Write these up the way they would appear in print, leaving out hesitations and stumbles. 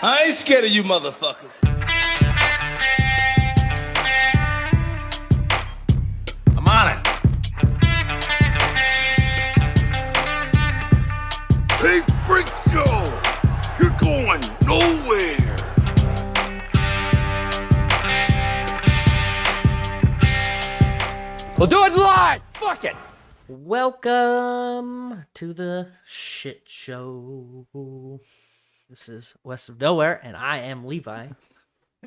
I ain't scared of you motherfuckers. I'm on it. Hey, Freak Show! You're going nowhere! We'll do it live! Fuck it! Welcome to the shit show. This is West of Nowhere, and I am Levi.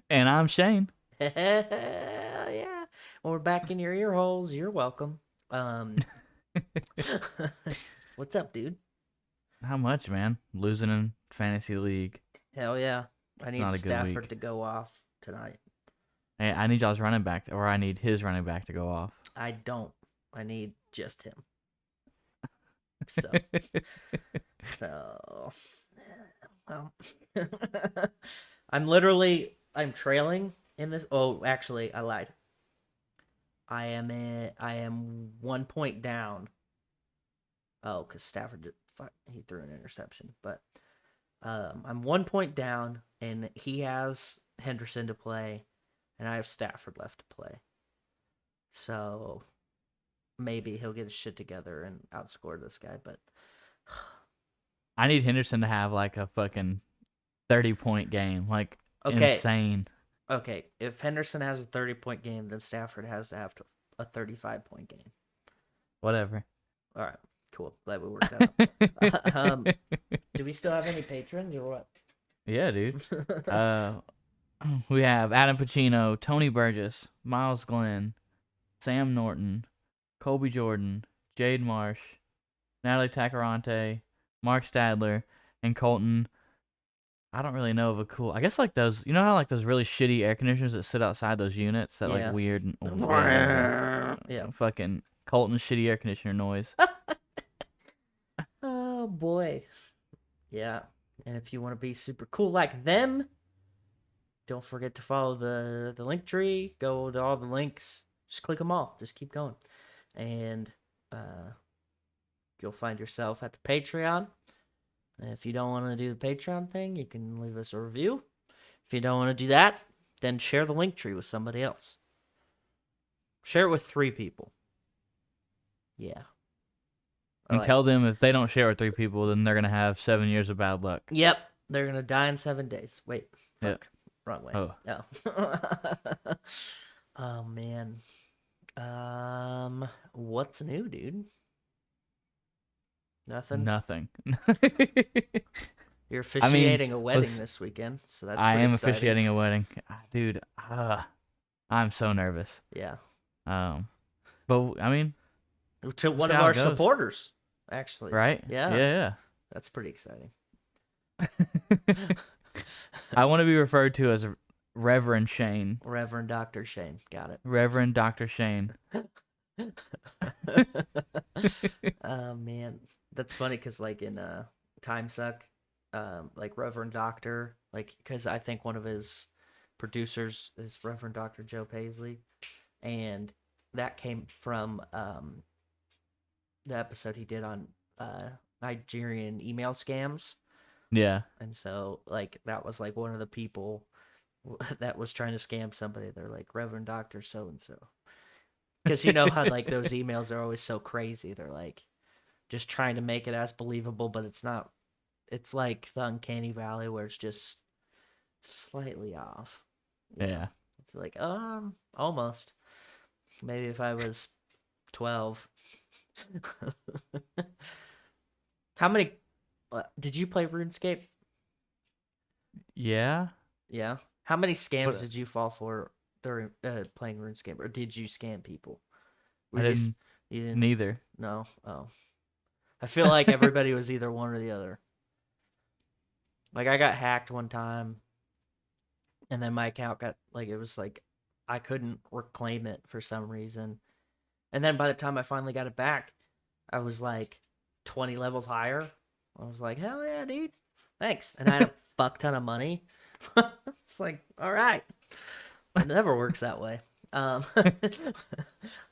And I'm Shane. Yeah. Well, we're back in your ear holes. You're welcome. What's up, dude? How much, man? Losing in fantasy league. Hell yeah. I need Not a good Stafford week. to go off tonight. Hey, I need y'all's running back, or I need his running back to go off. I don't. I need just him. So, well, I'm trailing in this. Oh, actually, I lied. I am 1 point down. Oh, because Stafford he threw an interception, but I'm 1 point down, and he has Henderson to play, and I have Stafford left to play. So maybe he'll get his shit together and outscore this guy, but I need Henderson to have like a fucking 30-point game, like insane. Okay, if Henderson has a 30-point game, then Stafford has to have a 35-point game. Whatever. All right, cool. Glad we worked that out. Do we still have any patrons or what? Yeah, dude. We have Adam Pacino, Tony Burgess, Miles Glenn, Sam Norton, Colby Jordan, Jade Marsh, Natalie Tacarante, Mark Stadler, and Colton. I don't really know of a cool. I guess like those. You know how like those really shitty air conditioners that sit outside those units that Yeah. like weird. Yeah. Fucking Colton shitty air conditioner noise. Oh boy. Yeah. And if you want to be super cool like them, don't forget to follow the Linktree. Go to all the links. Just click them all. Just keep going. And you'll find yourself at the Patreon. And if you don't want to do the Patreon thing, you can leave us a review. If you don't want to do that, then share the Linktree with somebody else. Share it with 3 people. Yeah. And tell them if they don't share with 3 people, then they're gonna have 7 years of bad luck. Yep. They're going to die in 7 days. Wait. Fuck. Yep. Wrong way. Oh. Oh. Oh, man. What's new, dude? Nothing? Nothing. You're officiating a wedding listen, this weekend, so that's I pretty am exciting. officiating a wedding, dude. I'm so nervous. Yeah. But I mean, To one see of how our it goes. supporters, actually. right? Yeah. Yeah. That's pretty exciting. I want to be referred to as Reverend Shane. Reverend Dr. Shane. Got it. Reverend Dr. Shane. Oh, man. That's funny because, like, in Time Suck, like, Reverend Doctor, like, because I think one of his producers is Reverend Dr. Joe Paisley, and that came from the episode he did on Nigerian email scams. Yeah. And so, like, that was, like, one of the people that was trying to scam somebody. They're like, Reverend Dr. So-and-so. Because you know how, like, those emails are always so crazy. They're, like, just trying to make it as believable, but it's not. It's like the Uncanny Valley where it's just slightly off. Yeah. It's like, almost. Maybe if I was 12. How many... did you play RuneScape? Yeah. Yeah. How many scams What- did you fall for during playing RuneScape, or did you scam people? I didn't. You didn't. Neither. No. Oh. I feel like everybody was either one or the other. Like I got hacked one time, and then my account got it was like I couldn't reclaim it for some reason, and then by the time I finally got it back, I was like 20 levels higher. I was like, hell yeah, dude, thanks, and I had a fuck ton of money. It's like, all right. It never works that way. It's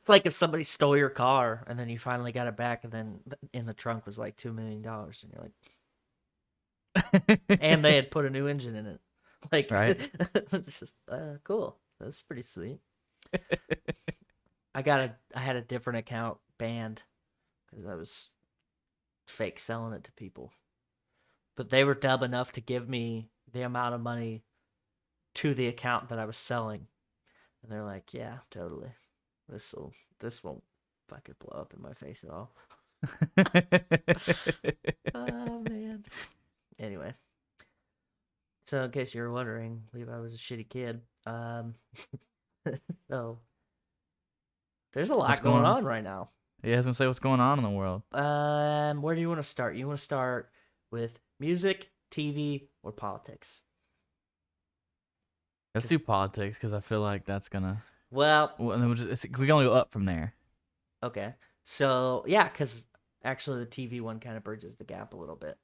like if somebody stole your car and then you finally got it back, and then in the trunk was like $2 million, and you're like, And they had put a new engine in it. Like, Right. it's just cool. That's pretty sweet. I had a different account banned because I was fake selling it to people. But they were dumb enough to give me the amount of money to the account that I was selling. And they're like, yeah, totally. This won't fucking blow up in my face at all. Oh man. Anyway. So in case you were wondering, Levi was a shitty kid. So there's a lot What's going going on? on right now. Yeah, I was gonna say what's going on in the world. Where do you want to start? You want to start with music, TV, or politics? Let's do politics because I feel like that's gonna. Well, And then we can only go up from there. okay. So yeah, because actually the TV one kind of bridges the gap a little bit.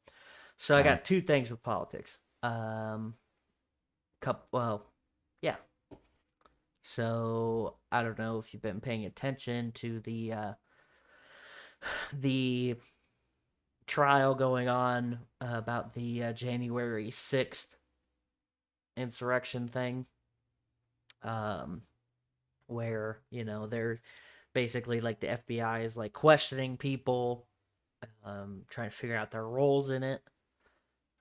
So I got two things with politics. Well, yeah. So I don't know if you've been paying attention to the trial going on about the January 6th insurrection thing. Where, they're basically like the FBI is like questioning people, trying to figure out their roles in it.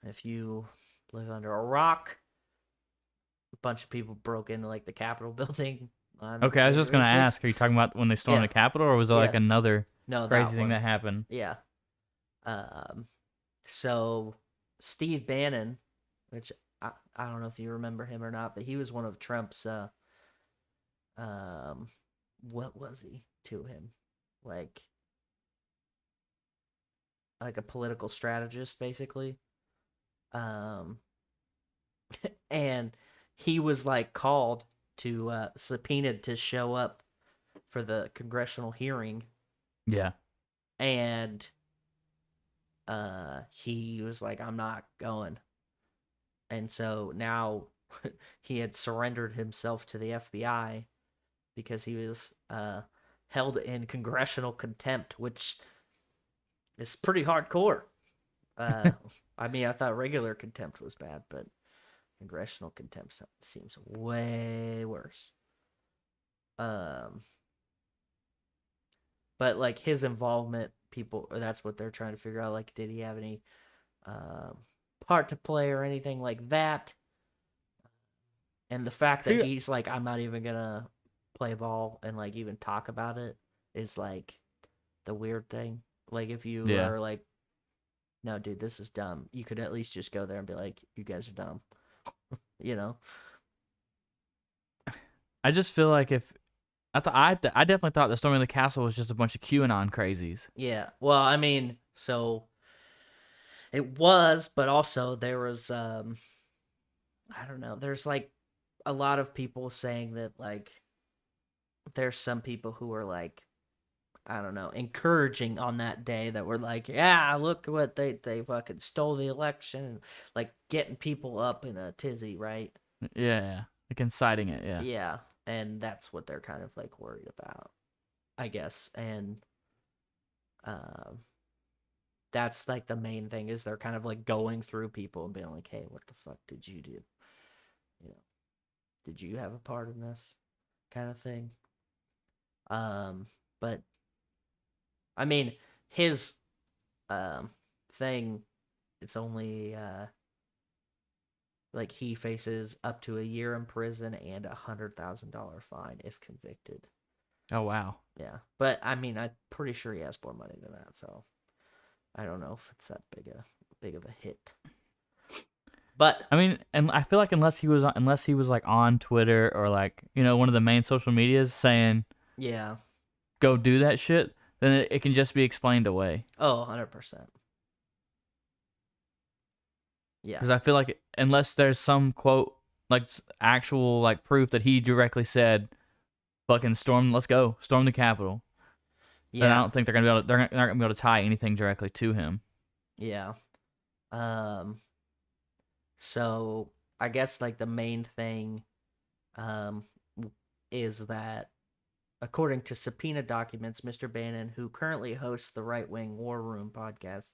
If you live under a rock, a bunch of people broke into like the Capitol building. Okay, I was just gonna January 6th. ask: are you talking about when they stormed Yeah. the Capitol, or was it like Yeah. another No, crazy thing one. that happened? Yeah. So Steve Bannon, which I don't know if you remember him or not, but he was one of Trump's what was he to him? Like a political strategist, basically. And he was like called to subpoenaed to show up for the congressional hearing, Yeah. and he was like, I'm not going. And so now he had surrendered himself to the FBI because he was held in congressional contempt, which is pretty hardcore. I mean, I thought regular contempt was bad, but congressional contempt seems way worse. But like his involvement, that's what they're trying to figure out. Like, did he have any part to play or anything like that? And the fact that he's like, I'm not even gonna play ball and like even talk about it is like the weird thing. Like, if you are like, no, dude, this is dumb, you could at least just go there and be like, you guys are dumb. I just feel like I definitely thought the storming of the castle was just a bunch of QAnon crazies. Yeah. Well, I mean, so it was, but also there was I don't know, there's like a lot of people saying that like there's some people who are like, I don't know, encouraging on that day that were like, yeah, look what they fucking stole the election, and like getting people up in a tizzy, right? Yeah. Like inciting it, yeah. Yeah. And that's what they're kind of like worried about, I guess. And that's like the main thing, is they're kind of like going through people and being like, hey, what the fuck did you do? Did you have a part in this kind of thing? But I mean, his thing, it's only like he faces up to a year in prison and $100,000 fine if convicted. Oh wow. Yeah, but I mean, I'm pretty sure he has more money than that, so I don't know if it's that big of a hit. But I mean, and I feel like unless he was like on Twitter or like, one of the main social medias saying, yeah, go do that shit, then it can just be explained away. Oh, 100%. Yeah. Because I feel like unless there's some quote, like actual like proof that he directly said, "Fucking let's go, storm the Capitol." Yeah. Then I don't think they're not gonna be able to tie anything directly to him. Yeah. So I guess like the main thing, is that according to subpoena documents, Mr. Bannon, who currently hosts the right-wing War Room podcast,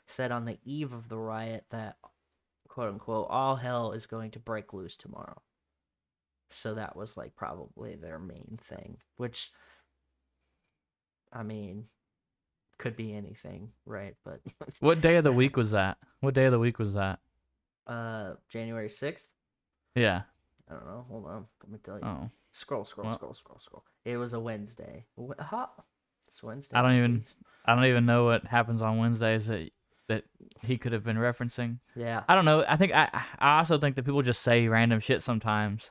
said on the eve of the riot that quote unquote, all hell is going to break loose tomorrow. So that was like probably their main thing, which, I mean, could be anything, right? But What day of the week was that? What day of the week was that? January 6th. Yeah. I don't know. Hold on. Let me tell you. Oh. Scroll. Well. It was a Wednesday. It's Wednesday. I don't even know what happens on Wednesdays that he could have been referencing. Yeah. I don't know. I also think that people just say random shit sometimes.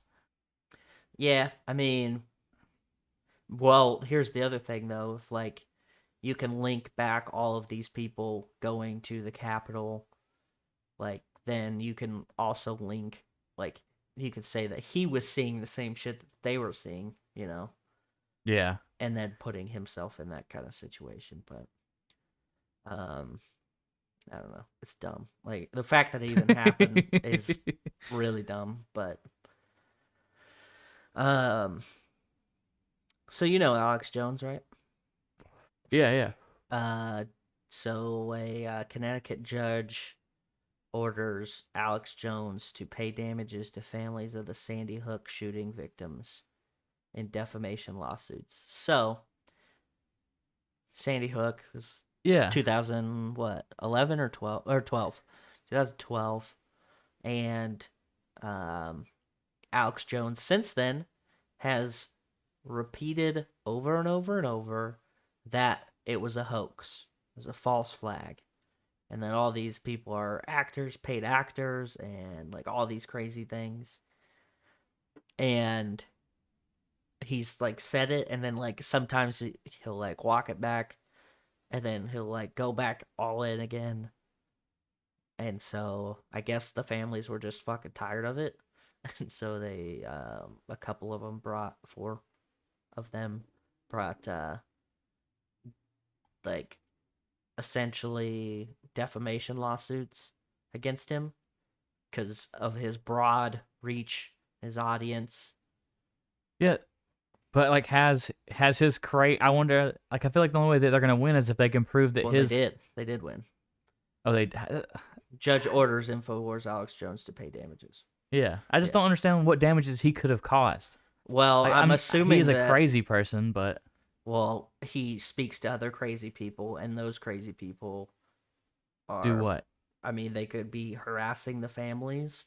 Yeah. I mean, well, here's the other thing though. If like you can link back all of these people going to the Capitol, like then you can also link, like you could say that he was seeing the same shit that they were seeing, you know. Yeah. And then putting himself in that kind of situation, but I don't know. It's dumb. Like the fact that it even happened is really dumb, but so you know Alex Jones, right? Yeah. So a Connecticut judge orders Alex Jones to pay damages to families of the Sandy Hook shooting victims in defamation lawsuits. So Sandy Hook was 2011 or 12, 2012, and Alex Jones since then has repeated over and over and over that it was a hoax, it was a false flag, and then all these people are actors, paid actors, and like all these crazy things, and he's like said it, and then like sometimes he'll like walk it back, and then he'll like go back all in again. And so I guess the families were just fucking tired of it, and so they a couple of them brought four of them brought like essentially defamation lawsuits against him because of his broad reach, his audience. Yeah. But like has his I wonder, like I feel like the only way that they're gonna win is if they can prove that they did win. Oh, they Judge orders InfoWars Alex Jones to pay damages. Yeah, I just don't understand what damages he could have caused. Well, like, I'm assuming he's a crazy person, but well, he speaks to other crazy people, and those crazy people do what? I mean, they could be harassing the families.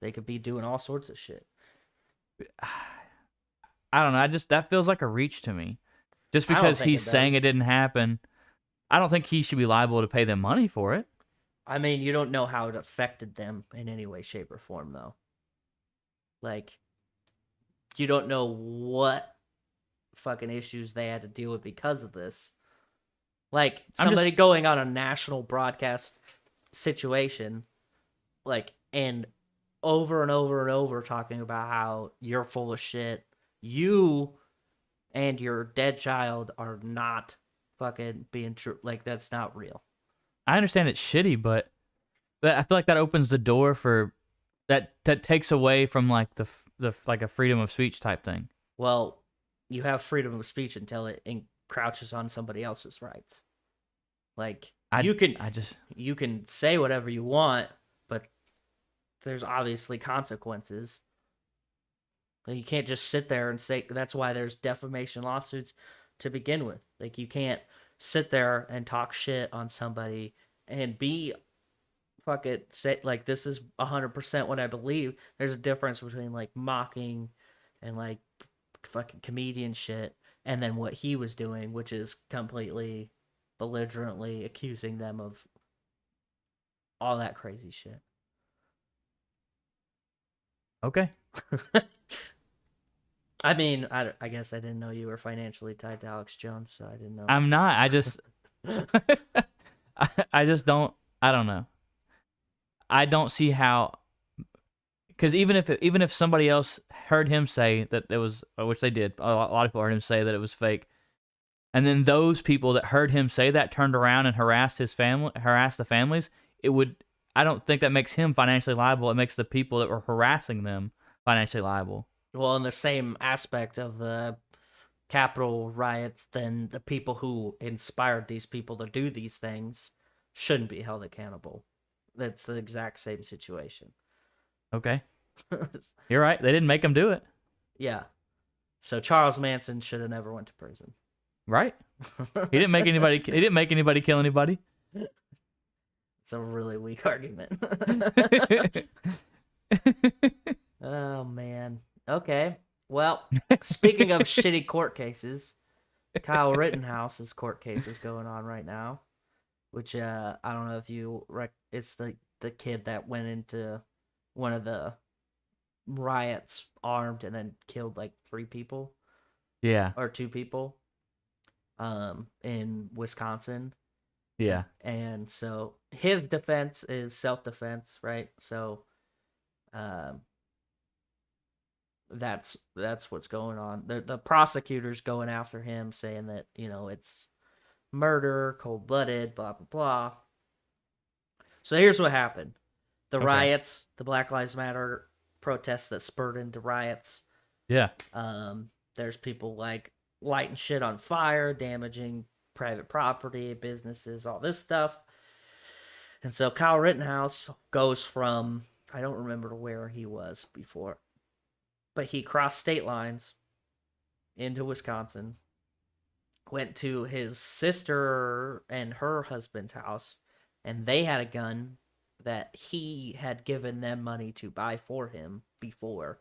They could be doing all sorts of shit. I don't know. That feels like a reach to me. Just because he's saying it didn't happen, I don't think he should be liable to pay them money for it. I mean, you don't know how it affected them in any way, shape, or form, though. Like, you don't know what fucking issues they had to deal with because of this. Like, somebody going on a national broadcast situation, like, and over and over and over talking about how you're full of shit. You and your dead child are not fucking being true. Like, that's not real. I understand it's shitty, but I feel like that opens the door for that takes away from like the like a freedom of speech type thing. Well, you have freedom of speech until it encroaches on somebody else's rights. Like you can say whatever you want, but there's obviously consequences. You can't just sit there and say that's why there's defamation lawsuits to begin with. Like you can't sit there and talk shit on somebody and be fucking say like this is 100% what I believe. There's a difference between like mocking and like fucking comedian shit and then what he was doing, which is completely belligerently accusing them of all that crazy shit. Okay. I mean, I guess I didn't know you were financially tied to Alex Jones, so I didn't know. I'm not. I just I just don't. I don't know. I don't see how. Because even if somebody else heard him say that there was, which they did, a lot of people heard him say that it was fake, and then those people that heard him say that turned around and harassed the families, it would. I don't think that makes him financially liable. It makes the people that were harassing them financially liable. Well, in the same aspect of the Capitol riots, then the people who inspired these people to do these things shouldn't be held accountable That's the exact same situation. Okay. You're right. They didn't make him do it. Yeah. So Charles Manson should have never went to prison. Right. He didn't make anybody. He didn't make anybody kill anybody. It's a really weak argument. Oh man. Okay. Well, speaking of shitty court cases, Kyle Rittenhouse's court case is going on right now, which I don't know if you it's the kid that went into one of the riots armed and then killed like 3 people Yeah. or 2 people in Wisconsin. Yeah. And so his defense is self-defense, right? So that's what's going on. The prosecutor's going after him, saying that, you know, it's murder, cold-blooded, blah blah blah. So here's what happened: the riots, the Black Lives Matter protests that spurred into riots. Yeah. There's people like lighting shit on fire, damaging private property, businesses, all this stuff. And so Kyle Rittenhouse goes from, I don't remember where he was before, but he crossed state lines into Wisconsin, went to his sister and her husband's house, and they had a gun that he had given them money to buy for him before.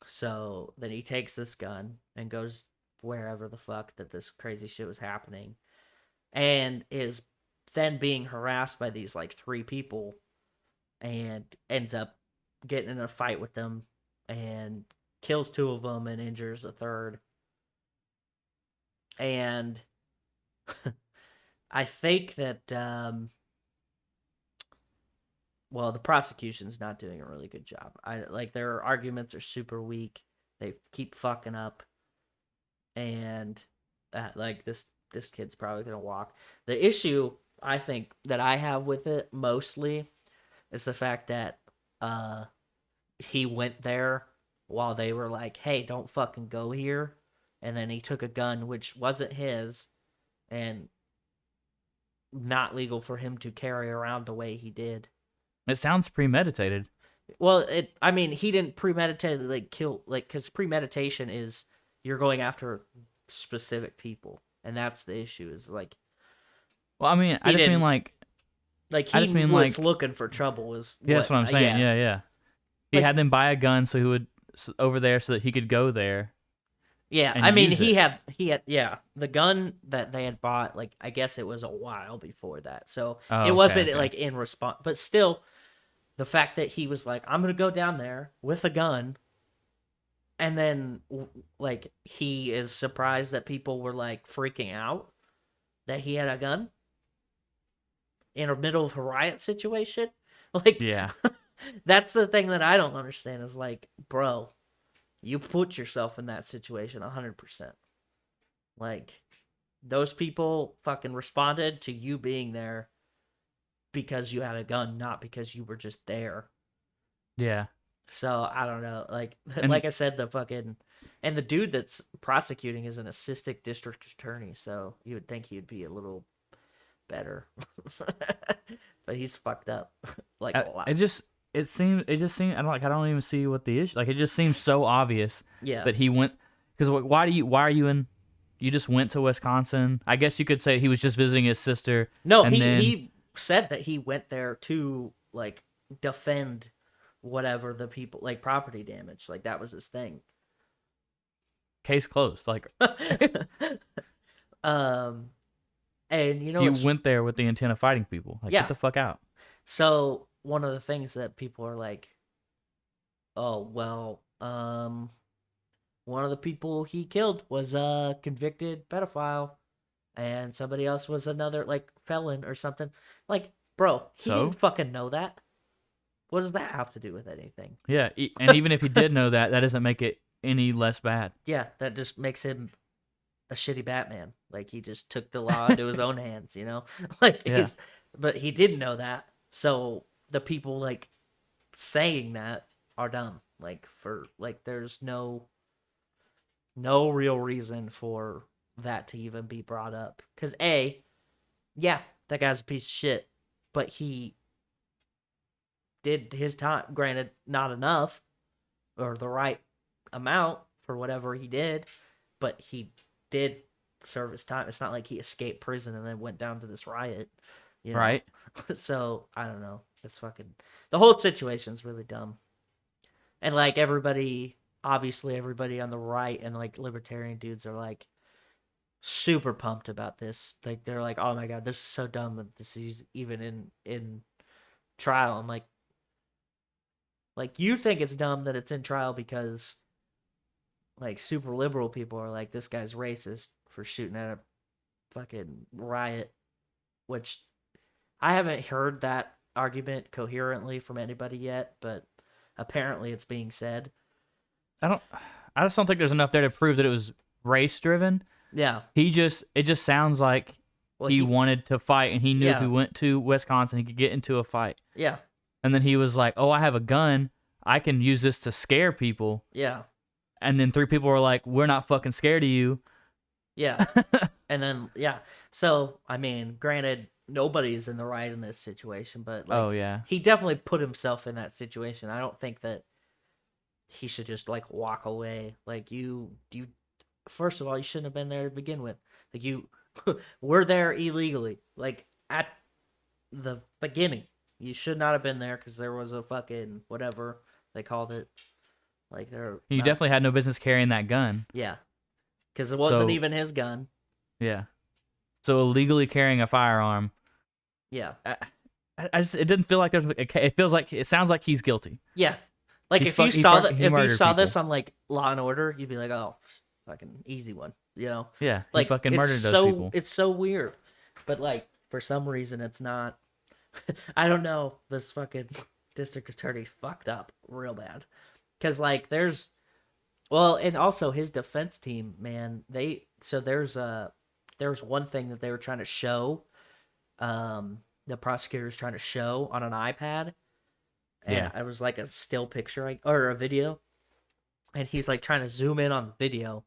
So then he takes this gun and goes wherever the fuck that this crazy shit was happening, and is then being harassed by these like 3 people, and ends up getting in a fight with them and kills 2 of them and injures a third. And I think that well, the prosecution's not doing a really good job. Their arguments are super weak. They keep fucking up, and this kid's probably gonna walk. The issue I think that I have with it mostly is the fact that he went there while they were like, "Hey, don't fucking go here," and then he took a gun which wasn't his and not legal for him to carry around the way he did. It sounds premeditated. Well, I mean, he didn't premeditatedly kill, because premeditation is you're going after specific people, and that's the issue. Is like, well, I mean, I just mean like he was looking for trouble. Yeah, that's what I'm saying. Yeah. He had them buy a gun so he would over there so that he could go there. Yeah, I mean, he had the gun that they had bought. Like, I guess it was a while before that, so it wasn't like in response. But still, the fact that he was like, "I'm gonna go down there with a gun," and then like he is surprised that people were like freaking out that he had a gun in the middle of a riot situation. Like, yeah, that's the thing that I don't understand. Is like, bro, you put yourself in that situation 100%. Like, those people fucking responded to you being there because you had a gun, not because you were just there. Yeah. So, I don't know. Like I said, and the dude that's prosecuting is an assistant district attorney, so you would think he'd be a little better. But he's fucked up. Like, a lot. It just seemed I don't even see what the issue, like, it just seems so obvious that he went, because why are you in, you just went to Wisconsin? I guess you could say he was just visiting his sister. No, he said that he went there to like defend whatever the people, like, property damage, like that was his thing. Case closed. Like, and you know, you went there with the intent of fighting people. Like, get the fuck out. So one of the things that people are like, oh, well, one of the people he killed was a convicted pedophile, and somebody else was another, like, felon or something. Like, bro, he didn't fucking know that. What does that have to do with anything? Yeah, and even if he did know that, that doesn't make it any less bad. Yeah, that just makes him a shitty Batman. Like, he just took the law into his own hands, you know? Like, but he didn't know that. So the people, like, saying that are dumb. Like, there's no real reason for that to even be brought up. Because that guy's a piece of shit. but he did his time. Granted, not enough or the right amount for whatever he did, but he did serve his time. It's not like he escaped prison and then went down to this riot, you know? Right. So I don't know. It's fucking, the whole situation's really dumb. And like everybody, obviously everybody on the right and like libertarian dudes are like super pumped about this. Like they're like, oh my god, this is so dumb that this is even in trial. I'm like you think it's dumb that it's in trial because like super liberal people are like, this guy's racist for shooting at a fucking riot, which I haven't heard that argument coherently from anybody yet, but apparently it's being said. I just don't think there's enough there to prove that it was race driven. Yeah. It just sounds like he wanted to fight, and he knew if he went to Wisconsin, he could get into a fight. Yeah. And then he was like, oh, I have a gun. I can use this to scare people. Yeah. And then 3 people were like, we're not fucking scared of you. Yeah. And then, yeah. So, I mean, granted, nobody's in the right in this situation, but like, oh, yeah. he definitely put himself in that situation. I don't think that he should just like walk away. Like you first of all, you shouldn't have been there to begin with. Like you were there illegally. Like at the beginning, you should not have been there because there was a fucking whatever they called it. Like you definitely had no business carrying that gun. Yeah, because it wasn't even his gun. Yeah. So illegally carrying a firearm. Yeah. It didn't feel like it sounds like he's guilty. Yeah. Like if you saw this on like Law and Order, you'd be like, oh, fucking easy one, you know? Yeah. Like he fucking murdered those people. It's so weird, but like for some reason it's not. I don't know. This fucking district attorney fucked up real bad. Because, like, and also his defense team, man, there's one thing that they were trying to show, the prosecutor's trying to show on an iPad, and it was like a still picture, or a video, and he's, like, trying to zoom in on the video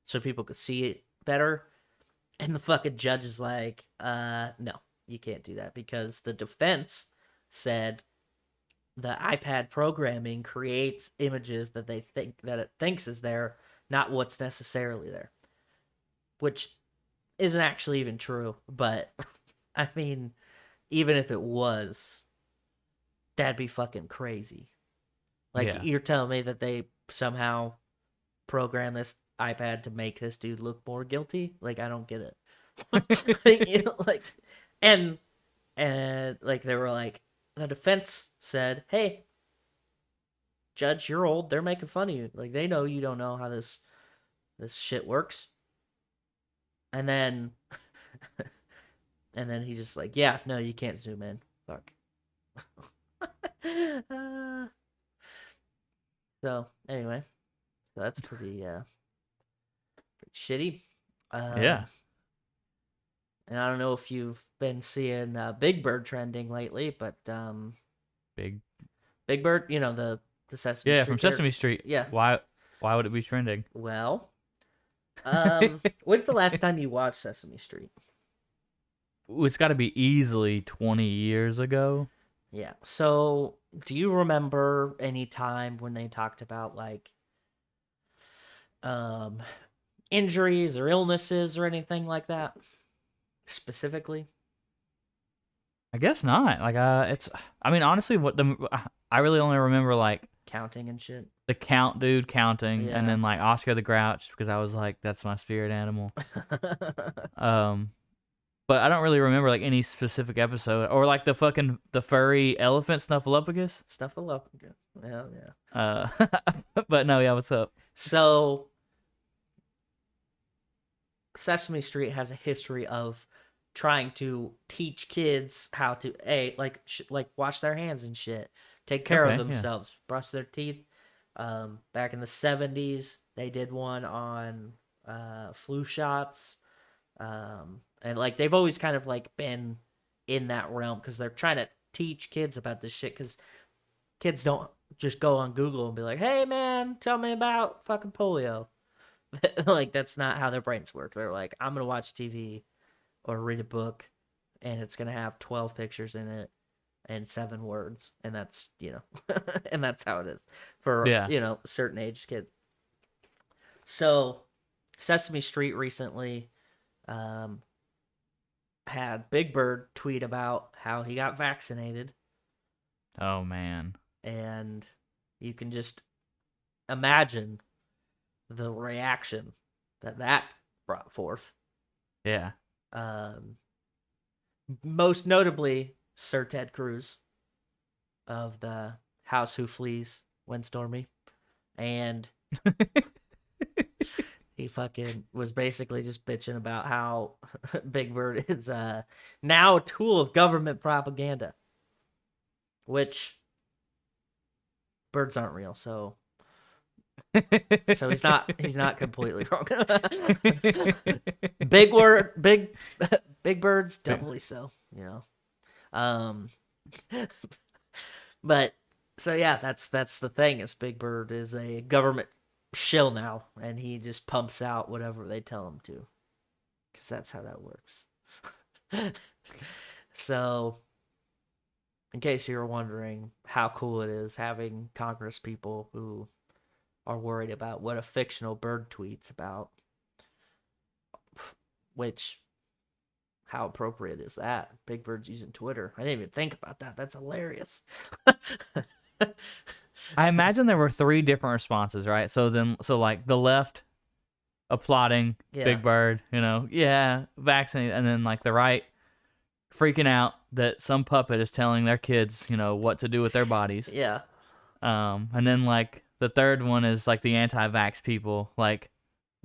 so people could see it better, and the fucking judge is like, no, you can't do that, because the defense said the iPad programming creates images that it thinks is there, not what's necessarily there, which isn't actually even true. But I mean, even if it was, that'd be fucking crazy. Like you're telling me that they somehow programmed this iPad to make this dude look more guilty? Like I don't get it. You know, like, and like they were like, the defense said, hey, judge, you're old. They're making fun of you. Like, they know you don't know how this shit works. And then he's just like, yeah, no, you can't zoom in. Fuck. So, anyway. So that's pretty shitty. Yeah. And I don't know if you've been seeing Big Bird trending lately, but Big Bird, you know, the Sesame Street. Yeah, from Sesame Street. Yeah. Why would it be trending? Well, when's the last time you watched Sesame Street? It's got to be easily 20 years ago. Yeah. So, do you remember any time when they talked about like injuries or illnesses or anything like that? Specifically, I guess not. Like, I mean, honestly, I really only remember like counting and shit. The count dude counting, Yeah. and then like Oscar the Grouch, because I was like, that's my spirit animal. But I don't really remember like any specific episode or like the furry elephant Snuffleupagus. Snuffleupagus. Yeah. But no, yeah. What's up? So, Sesame Street has a history of trying to teach kids how to like wash their hands and shit, take care of themselves, brush their teeth. Back in the 70s, they did one on flu shots, and like they've always kind of like been in that realm because they're trying to teach kids about this shit, because kids don't just go on Google and be like, hey man, tell me about fucking polio. Like that's not how their brains work. They're like, I'm gonna watch TV or read a book and it's gonna have 12 pictures in it and 7 words, and that's and that's how it is for Yeah. certain age kid. So, Sesame Street recently had Big Bird tweet about how he got vaccinated, Oh man. and you can just imagine the reaction that brought forth. Yeah. Most notably, Sir Ted Cruz of the House Who Flees When Stormy, and he fucking was basically just bitching about how Big Bird is now a tool of government propaganda, which birds aren't real, so he's not completely wrong. Big birds doubly so, but so yeah, that's the thing, is Big Bird is a government shill now, and he just pumps out whatever they tell him to, because that's how that works. So, in case you were wondering how cool it is having Congress people who are worried about what a fictional bird tweets about, which, how appropriate is that? Big Bird's using Twitter. I didn't even think about that. That's hilarious. I imagine there were 3 different responses, right? So like the left applauding Big Bird, vaccinated, and then like the right freaking out that some puppet is telling their kids, what to do with their bodies. Yeah. And then like the third one is like the anti-vax people, like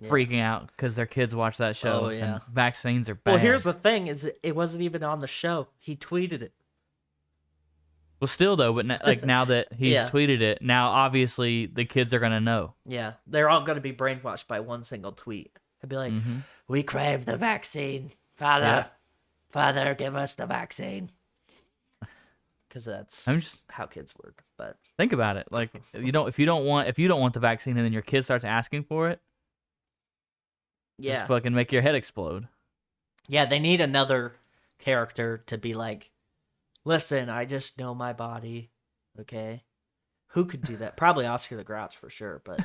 freaking out because their kids watch that show. Oh, yeah. And vaccines are bad. Well, here's the thing: is it wasn't even on the show. He tweeted it. Well, still though, but now that he's tweeted it, now obviously the kids are gonna know. Yeah, they're all gonna be brainwashed by one single tweet. He'd be like, "We crave the vaccine, Father. Yeah. Father, give us the vaccine." Because that's how kids work. But think about it. Like, if you don't want the vaccine, and then your kid starts asking for it, just fucking make your head explode. Yeah, they need another character to be like, "Listen, I just know my body." Okay, who could do that? Probably Oscar the Grouch for sure. But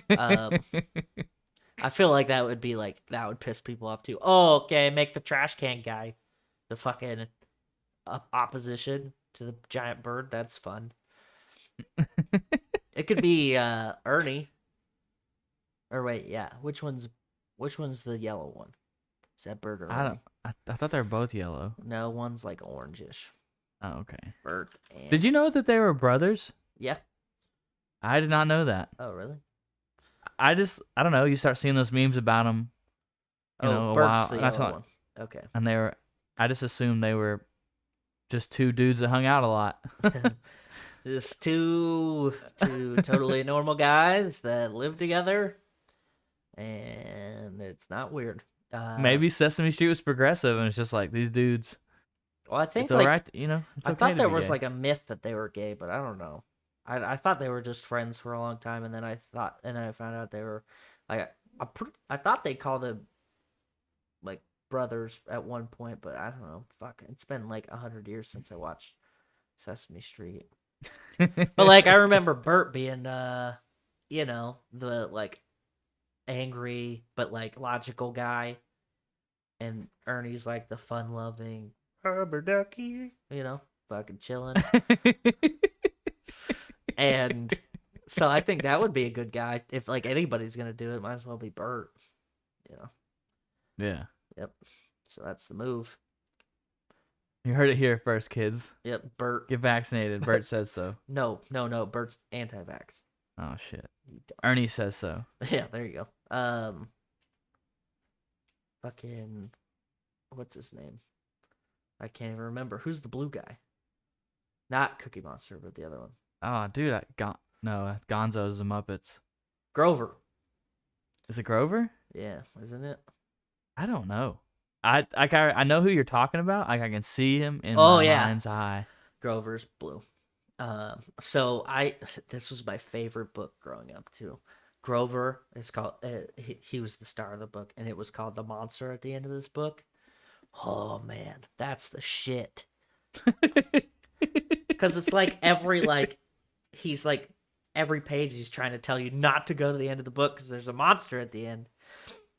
I feel like that would piss people off too. Oh, okay, make the trash can guy the fucking opposition to the giant bird. That's fun. It could be Ernie. Or wait, yeah. Which one's the yellow one? Is that Bert or Ernie? I thought they were both yellow. No, one's like orangish. Oh, okay. Bert and... Did you know that they were brothers? Yeah. I did not know that. Oh, really? I don't know. You start seeing those memes about them. A Bert's while. the That's yellow not, one. Okay. And I just assumed they were just 2 dudes that hung out a lot. Just two totally normal guys that live together, and it's not weird. Maybe Sesame Street was progressive, and it's just like these dudes. Well, I think it's all right, it's I okay thought to there be was gay. like a myth that they were gay, but I don't know. I thought they were just friends for a long time, and then I found out they were like I thought they called them like brothers at one point, but I don't know. Fuck, it's been like 100 years since I watched Sesame Street. But like I remember Bert being the like angry but like logical guy, and Ernie's like the fun-loving rubber ducky, fucking chilling. And so I think that would be a good guy. If like anybody's gonna do it, might as well be Bert. Yeah. Yep. So that's the move. You heard it here first, kids. Yep, Bert. Get vaccinated. Bert says so. No. Bert's anti-vax. Oh shit. Ernie says so. Yeah, there you go. Fucking, what's his name? I can't even remember. Who's the blue guy? Not Cookie Monster, but the other one. Oh, dude, Gonzo's the Muppets. Grover. Is it Grover? Yeah, isn't it? I don't know. I know who you're talking about. Like I can see him in my mind's eye. Grover's blue. So this was my favorite book growing up too. Grover is called. He was the star of the book, and it was called The Monster at the end of this book. Oh man, that's the shit. Because it's like he's like every page he's trying to tell you not to go to the end of the book because there's a monster at the end,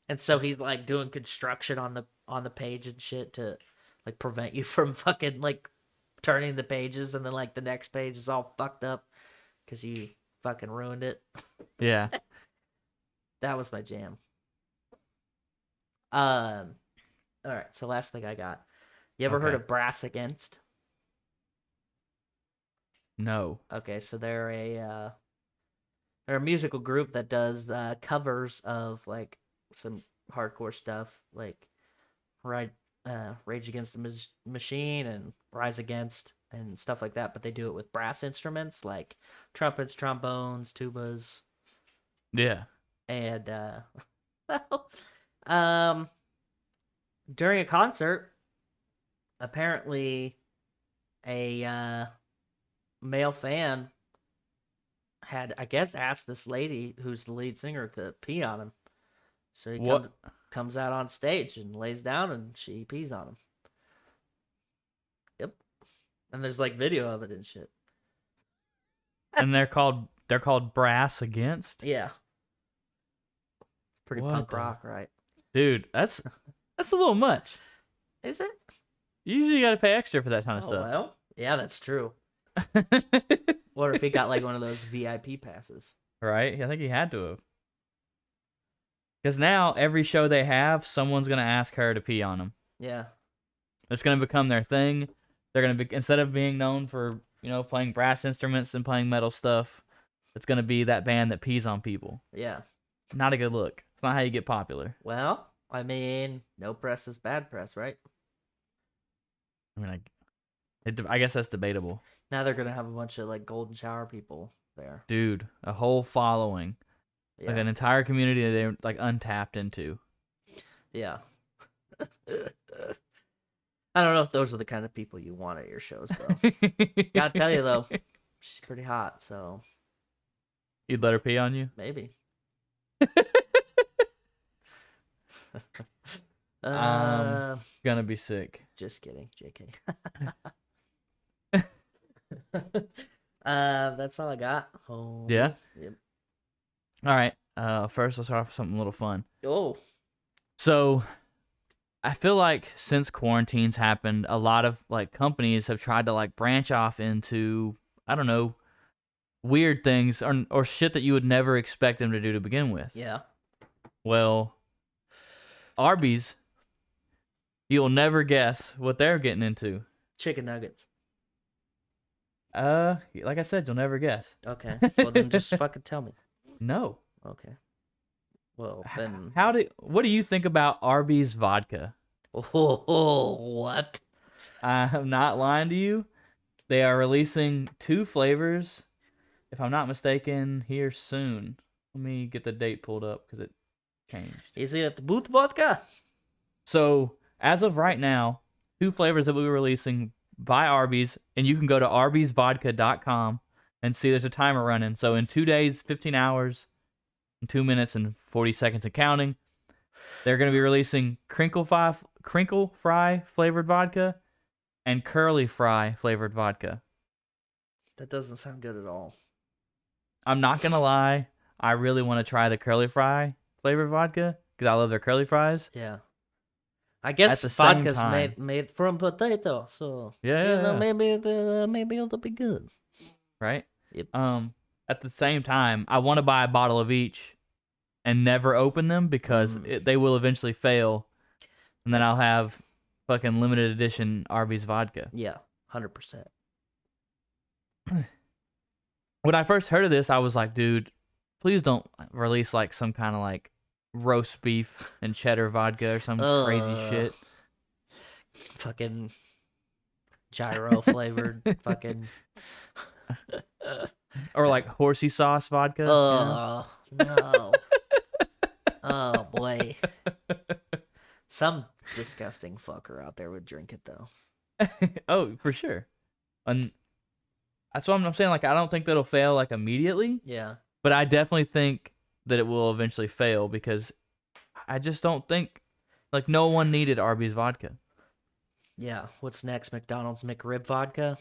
and so he's like doing construction on the page and shit to like prevent you from fucking like turning the pages, and then like the next page is all fucked up because you fucking ruined it. Yeah. That was my jam. All right, so last thing I got. You ever heard Okay. of Brass Against? No. Okay, so they're a musical group that does covers of like some hardcore stuff, like Rage Against the Machine and Rise Against and stuff like that. But they do it with brass instruments like trumpets, trombones, tubas, Yeah. and during a concert, apparently a male fan had, I guess, asked this lady who's the lead singer to pee on him. So he comes out on stage and lays down and she pees on him. Yep. And there's like video of it and shit. And they're called Brass Against? Yeah. It's pretty What punk the- rock, right? Dude, that's a little much. Is it? You usually got to pay extra for that kind of Oh, stuff. well. Yeah, that's true. What if he got like one of those VIP passes? Right? I think he had to have. Because now every show they have, someone's gonna ask her to pee on them. Yeah. It's gonna become their thing. They're gonna be, instead of being known for playing brass instruments and playing metal stuff, it's gonna be that band that pees on people. Yeah. Not a good look. It's not how you get popular. Well, I mean, no press is bad press, right? I mean, I guess that's debatable. Now they're gonna have a bunch of like golden shower people there. Dude, a whole following, Yeah. like an entire community that they're like untapped into. Yeah. I don't know if those are the kind of people you want at your shows, though. Gotta tell you, though, she's pretty hot, so You'd let her pee on you? maybe. Gonna be sick. Just kidding, JK. That's all I got. Oh, Yeah? Yep. All right. First, let's start off with something a little fun. Oh, So, I feel like since quarantines happened, a lot of like companies have tried to like branch off into, I don't know, weird things or shit that you would never expect them to do to begin with. yeah. Well, Arby's, you'll never guess what they're getting into. Chicken nuggets. Like I said, you'll never guess. Okay. Well, then just fucking tell me. No. Okay. Well, then. What do you think about Arby's vodka? Oh, what? I'm not lying to you. They are releasing 2 flavors, if I'm not mistaken, here soon. Let me get the date pulled up because it changed. Is it boot vodka? So, as of right now, 2 flavors that we'll be releasing by Arby's, and you can go to arbysvodka.com and see there's a timer running. So, in 2 days, 15 hours, and 2 minutes, and 40 seconds and counting, they're going to be releasing crinkle fry flavored vodka and curly fry flavored vodka. That doesn't sound good at all. I'm not going to lie. I really want to try the curly fry flavored vodka because I love their curly fries. Yeah. I guess At the same vodka's time- made from potato, so Yeah. maybe it'll be good. Right? Yep. At the same time, I want to buy a bottle of each and never open them because they will eventually fail. And then I'll have fucking limited edition Arby's vodka. Yeah, 100%. When I first heard of this, I was like, dude, please don't release like some kind of like roast beef and cheddar vodka or some crazy shit. Fucking gyro flavored fucking. Or like horsey sauce vodka. you know? No. Oh boy. Some disgusting fucker out there would drink it though. Oh, for sure. And that's what I'm saying. Like, I don't think that'll fail like immediately, Yeah. but I definitely think that it will eventually fail because I just don't think like no one needed Arby's vodka. Yeah. What's next? McDonald's McRib vodka?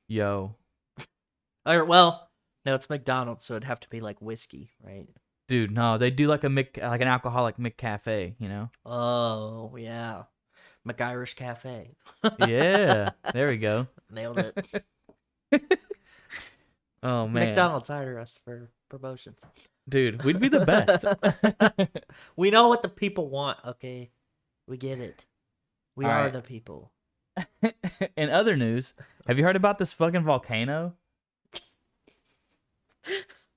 Yo, Or well, no, it's McDonald's, so it'd have to be like whiskey, right? dude, no, they do like like an alcoholic McCafe, you know? Oh yeah, McIrish Cafe. Yeah, there we go. Nailed it. Oh man, McDonald's hire us for promotions. dude, we'd be the best. We know what the people want. Okay, we get it. We All are right. the people. In other news, have you heard about this fucking volcano?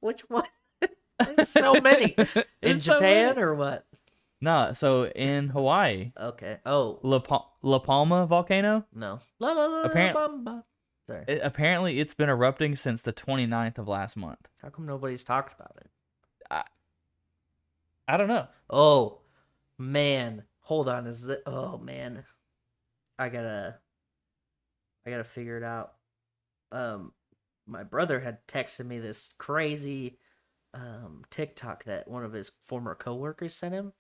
Which one? There's so many. In There's so Japan many. or what? No, so in Hawaii, Okay. Oh La Palma volcano. no. La la la Apparent- bamba. Sorry. Apparently, it's been erupting since the 29th of last month. How come nobody's talked about it? I don't know. Oh man, hold on. Is that? Oh man, I gotta figure it out. My brother had texted me this crazy TikTok that one of his former coworkers sent him.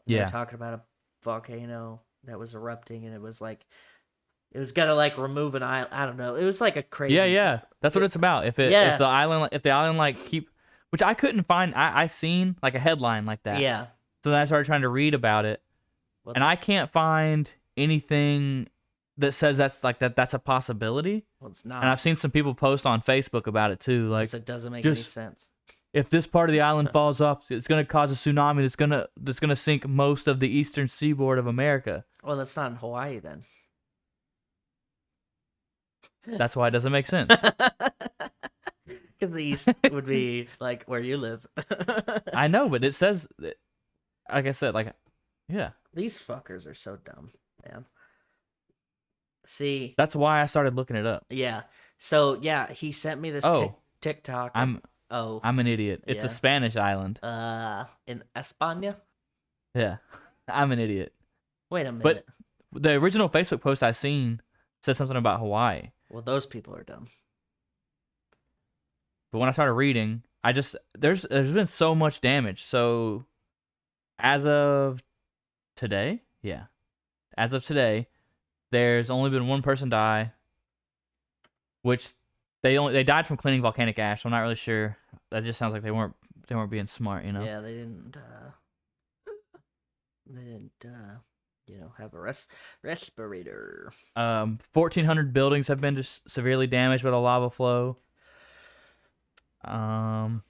They were Yeah. talking about a volcano that was erupting, and it was like it was gonna like remove an island. I don't know. It was like a crazy. Yeah. That's what it's about. If Yeah. the island like keep, which I couldn't find. I seen like a headline like that. Yeah. So then I started trying to read about it, and I can't find anything that says that's a possibility. Well, it's not. And I've seen some people post on Facebook about it too. Like, it doesn't make just- any sense. if this part of the island falls off, it's gonna cause a tsunami that's gonna sink most of the eastern seaboard of America. Well, that's not in Hawaii then. That's why it doesn't make sense. Because the east would be like where you live. I know, but it says, like I said, like, yeah. These fuckers are so dumb, man. See, That's why I started looking it up. yeah. So yeah, he sent me this Oh. TikTok. I'm an idiot. It's a Yeah. Spanish island. In España. Yeah, I'm an idiot. Wait a minute. But the original Facebook post I seen said something about Hawaii. Well, those people are dumb. But when I started reading, there's been so much damage. So as of today, there's only been one person die, which they died from cleaning volcanic ash. So I'm not really sure. That just sounds like they weren't being smart, you know. Yeah, they didn't. Have a respirator. 1,400 buildings have been just severely damaged by the lava flow. And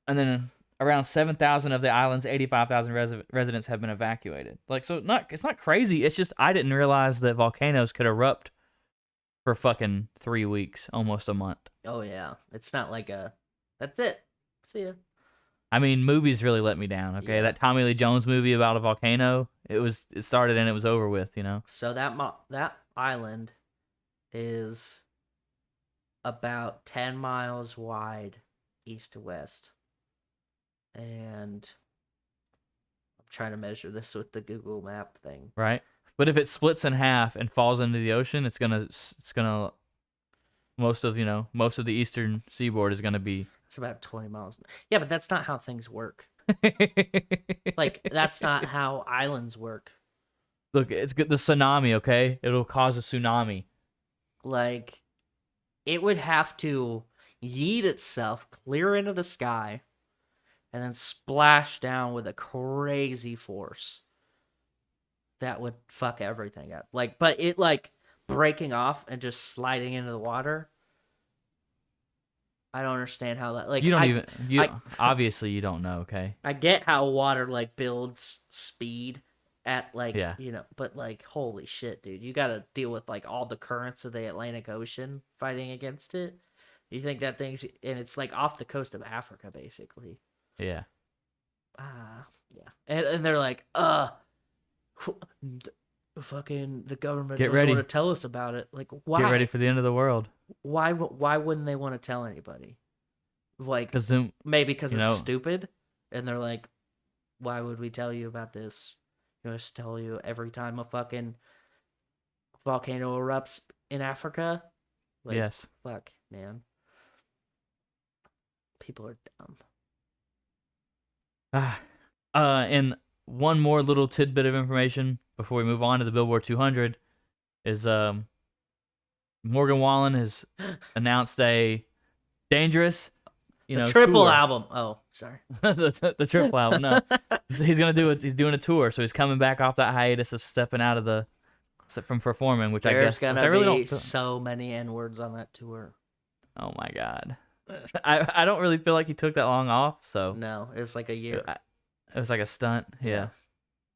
then around 7,000 of the island's 85,000 residents have been evacuated. Like, so it's not crazy. It's just I didn't realize that volcanoes could erupt for fucking 3 weeks, almost a month. Oh yeah, it's not like that's it. See ya. I mean, movies really let me down. Okay, Yeah. that Tommy Lee Jones movie about a volcano, it started and it was over with. You know. So that island is about 10 miles wide east to west. And I'm trying to measure this with the Google Map thing. Right. But if it splits in half and falls into the ocean, it's gonna most of the eastern seaboard is gonna be. It's about 20 miles. Yeah, but that's not how things work. Like, that's not how islands work. Look, it's good. The tsunami, okay? It'll cause a tsunami. Like, it would have to yeet itself clear into the sky and then splash down with a crazy force that would fuck everything up. Like, but it like breaking off and just sliding into the water. I don't understand how that like You don't obviously you don't know, okay? I get how water like builds speed at like Yeah. but like holy shit, dude, you got to deal with like all the currents of the Atlantic Ocean fighting against it. You think that thing's and it's like off the coast of Africa basically. Yeah. Yeah. And they're like, fucking the government Get doesn't ready. want to tell us about it. Like, why? Get ready for the end of the world. Why wouldn't they want to tell anybody? Like, Because then, maybe because you it's know- stupid, and they're like, why would we tell you about this? Just tell you every time a fucking volcano erupts in Africa. Like, yes. fuck, man. People are dumb. And one more little tidbit of information before we move on to the Billboard 200. is Morgan Wallen has announced a dangerous, The triple tour. album. Oh, sorry. the triple album. No, he's gonna do it. He's doing a tour, so he's coming back off that hiatus of stepping out of from performing, which There's I guess gonna which I really be don't. so many N-words on that tour. Oh my god, I don't really feel like he took that long off, so No, it was like a year. it was like a stunt. Yeah.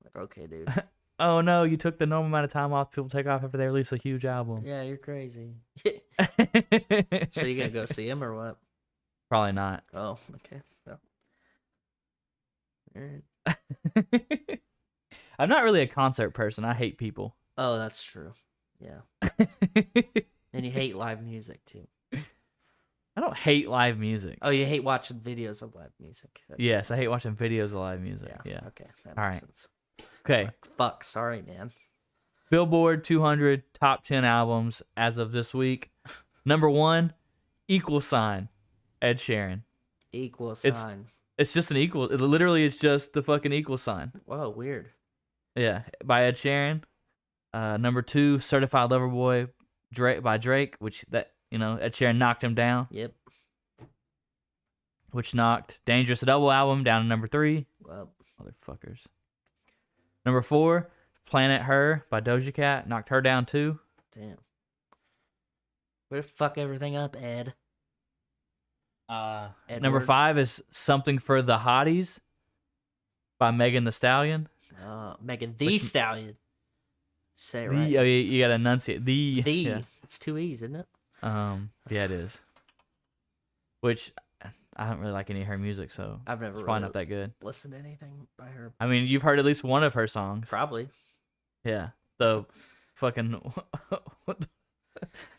Like, okay, dude. Oh no, you took the normal amount of time off people take off after they release a huge album. Yeah, you're crazy. So you gonna go see him or what? Probably not. Oh, okay. Well. Alright. I'm not really a concert person. I hate people. Oh, that's true. Yeah. And you hate live music too. I don't hate live music. Oh, you hate watching videos of live music. Yes, I hate watching videos of live music. Yeah. Okay. That All makes right. sense. Okay. Fuck. Sorry, man. Billboard 200 top 10 albums as of this week. Number 1, Equal Sign, Ed Sheeran. Equal sign. It's just an equal. It literally is just the fucking equal sign. Whoa, weird. Yeah, by Ed Sheeran. Number 2, Certified Lover Boy, by Drake, which Ed Sheeran knocked him down. Yep. Which knocked Dangerous Double Album down to number 3. Well, Motherfuckers. Number 4, Planet Her by Doja Cat, knocked her down too. damn. Way to fuck everything up, Ed. Number Edward. 5 is Something for the Hotties by Megan Thee Stallion. Megan Thee Stallion. Say it The right. oh, you gotta enunciate the. Yeah. It's 2 E's, isn't it? Yeah, it is. Which I don't really like any of her music, so I've never it's probably really not that good. listened to anything by her. I mean, you've heard at least one of her songs. Probably. Yeah, the fucking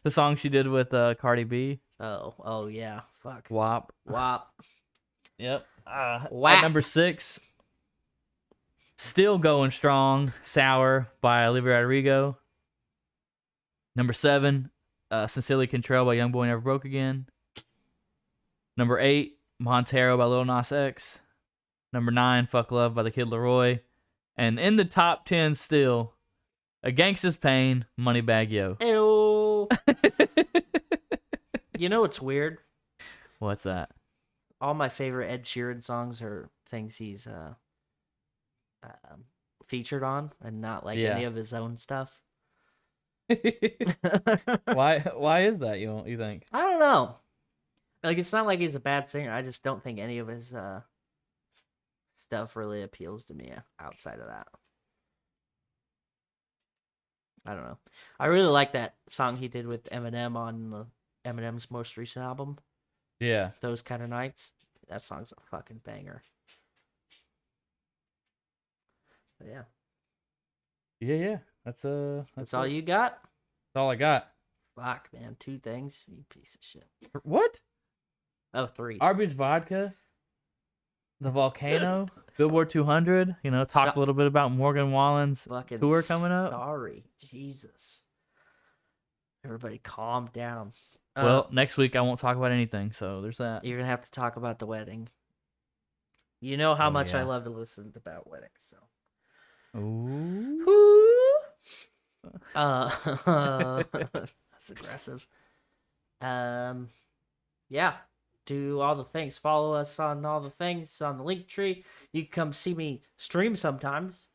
the song she did with Cardi B. Oh yeah. Fuck. WAP. Wop. Yep. At Whack. number 6, still going strong, Sour by Olivia Rodrigo. Number 7, Sincerely Control by Youngboy Never Broke Again. Number 8, Montero by Lil Nas X. Number 9, Fuck Love by The Kid Laroi. And in the top 10 still, A Gangsta's Pain, Moneybagg Yo. Ew. You know what's weird? What's that? All my favorite Ed Sheeran songs are things he's featured on, and not like any of his own stuff. Why is that, you think? I don't know. Like, it's not like he's a bad singer. I just don't think any of his stuff really appeals to me outside of that. I don't know. I really like that song he did with Eminem on Eminem's most recent album, Yeah. Those Kind of Nights. That song's a fucking banger. But yeah. Yeah. That's all you got? That's all I got. Fuck, man. 2 things? You piece of shit. What? Oh, 3. Arby's Vodka, the Volcano, Billboard 200. Talk a little bit about Morgan Wallen's Fucking tour coming up. Sorry. Jesus. Everybody calm down. Well, next week I won't talk about anything, so there's that. You're going to have to talk about the wedding. You know how much I yeah. love to listen about weddings, so. Ooh. That's aggressive. Yeah. Do all the things. Follow us on all the things on the Linktree. You can come see me stream sometimes.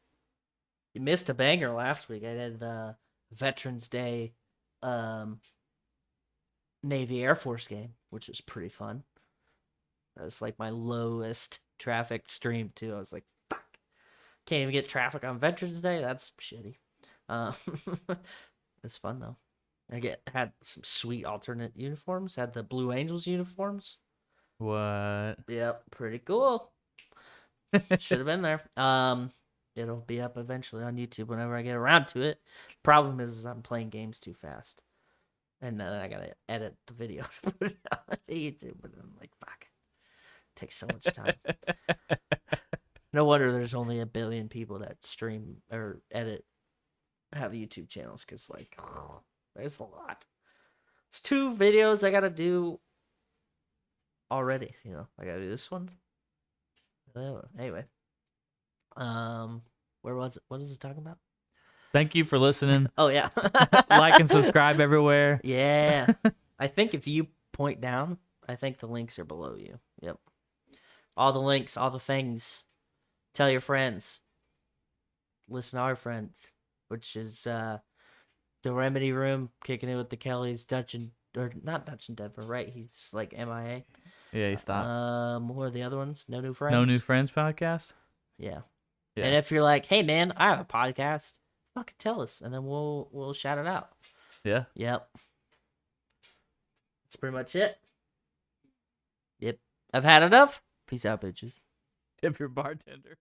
You missed a banger last week. I did the Veterans Day Navy Air Force game, which was pretty fun. That was like my lowest traffic stream too. I was like, fuck. Can't even get traffic on Veterans Day? That's shitty. It's fun though. Had some sweet alternate uniforms. Had the Blue Angels uniforms. What? Yep, pretty cool. Should have been there. It'll be up eventually on YouTube whenever I get around to it. Problem is I'm playing games too fast, and then I gotta edit the video to put it on YouTube. But I'm like, fuck, it takes so much time. No wonder there's only 1 billion people that stream or have YouTube channels, because like, there's a lot. It's 2 videos I gotta do already. I gotta do this one. Anyway, where was it? What is it talking about? Thank you for listening. Oh yeah. Like and subscribe everywhere. Yeah. I think if you point down, I think the links are below you. Yep. All the links, all the things. Tell your friends. Listen to our friends, which is the Remedy Room, kicking it with the Kellys, Dungeon, or not Dungeon Denver, right? He's like MIA. Yeah, he stopped. What are the other ones? No New Friends? No New Friends podcast? Yeah. Yeah. And if you're like, hey man, I have a podcast, fucking tell us, and then we'll shout it out. Yeah. Yep. That's pretty much it. Yep. I've had enough. Peace out, bitches. Tip your bartender.